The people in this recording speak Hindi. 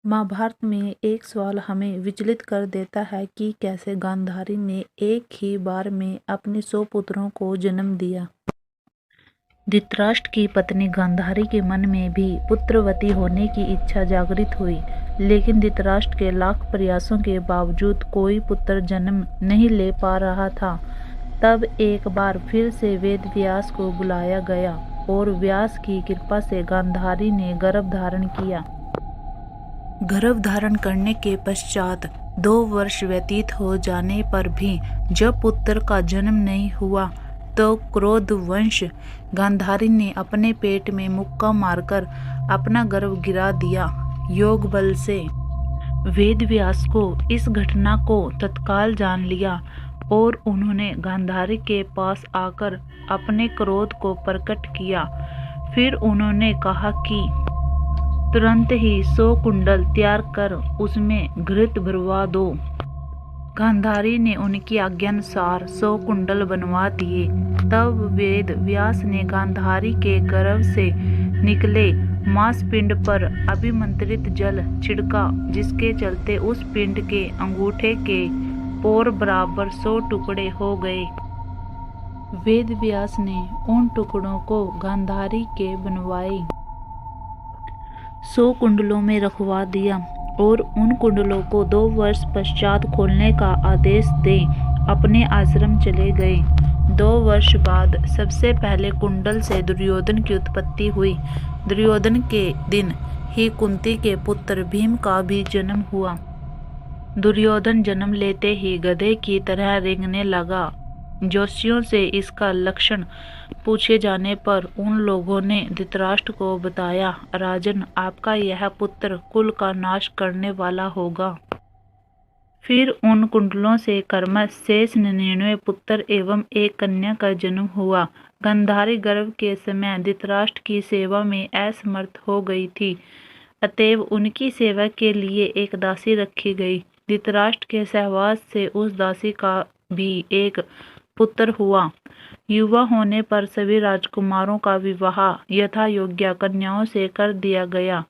महाभारत में एक सवाल हमें विचलित कर देता है कि कैसे गांधारी ने एक ही बार में अपने 100 पुत्रों को जन्म दिया। धृतराष्ट्र की पत्नी गांधारी के मन में भी पुत्रवती होने की इच्छा जागृत हुई, लेकिन धृतराष्ट्र के लाख प्रयासों के बावजूद कोई पुत्र जन्म नहीं ले पा रहा था। तब एक बार फिर से वेद व्यास को बुलाया गया और व्यास की कृपा से गांधारी ने गर्भ धारण किया। गर्भ धारण करने के पश्चात 2 वर्ष व्यतीत हो जाने पर भी जब पुत्र का जन्म नहीं हुआ तो क्रोध वंश गांधारी ने अपने पेट में मुक्का मारकर अपना गर्भ गिरा दिया। योग बल से वेद व्यास को इस घटना को तत्काल जान लिया और उन्होंने गांधारी के पास आकर अपने क्रोध को प्रकट किया। फिर उन्होंने कहा कि तुरंत ही 100 कुंडल तैयार कर उसमें घृत भरवा दो। गांधारी ने उनकी आज्ञानुसार 100 कुंडल बनवा दिए। तब वेद व्यास ने गांधारी के गर्भ से निकले मांसपिंड पर अभिमंत्रित जल छिड़का, जिसके चलते उस पिंड के अंगूठे के पोर बराबर 100 टुकड़े हो गए। वेद व्यास ने उन टुकड़ों को गांधारी के बनवाए 100 कुंडलों में रखवा दिया और उन कुंडलों को 2 वर्ष पश्चात खोलने का आदेश दे अपने आश्रम चले गए। 2 वर्ष बाद सबसे पहले कुंडल से दुर्योधन की उत्पत्ति हुई। दुर्योधन के दिन ही कुंती के पुत्र भीम का भी जन्म हुआ। दुर्योधन जन्म लेते ही गधे की तरह रेंगने लगा। ज्योतिषियों से इसका लक्षण पूछे जाने पर उन लोगों ने धृतराष्ट्र को बताया, राजन, आपका यह पुत्र कुल का नाश करने वाला होगा। फिर उन कुंडलों से क्रमश शेष 99 पुत्र एवं एक कन्या का जन्म हुआ। गांधारी गर्भ के समय धृतराष्ट्र की सेवा में असमर्थ हो गई थी, अतएव उनकी सेवा के लिए एक दासी रखी गई। धृतराष्ट्र के सहवास से उस दासी का भी एक पुत्र हुआ। युवा होने पर सभी राजकुमारों का विवाह यथा योग्य कन्याओं से कर दिया गया।